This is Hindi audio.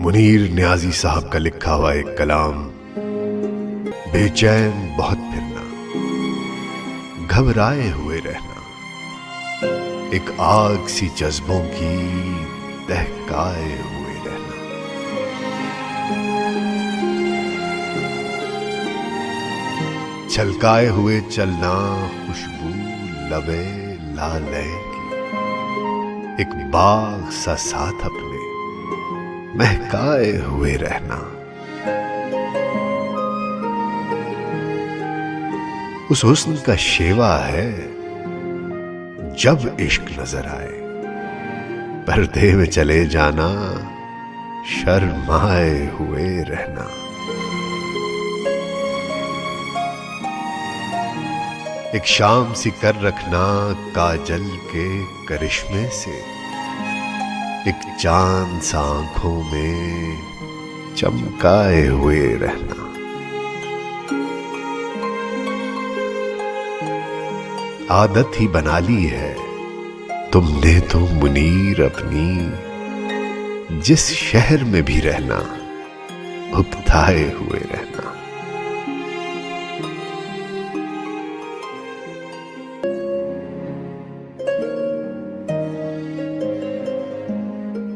मुनीर न्याजी साहब का लिखा हुआ एक कलाम, बेचैन बहुत फिरना, घबराए हुए रहना, एक आग सी जज्बों की दहकाए हुए रहना। छलकाए हुए चलना, खुशबू लबे लाले की, एक बाग सा साथ अपने महकाए हुए रहना। उस हुस्न का शेवा है जब इश्क नजर आए, पर्दे में चले जाना, शर्माए हुए रहना। एक शाम सी कर रखना काजल के करिश्मे से, एक चांद सा आंखों में चमकाए हुए रहना। आदत ही बना ली है तुमने तो मुनीर अपनी, जिस शहर में भी रहना, उकताए हुए रहना।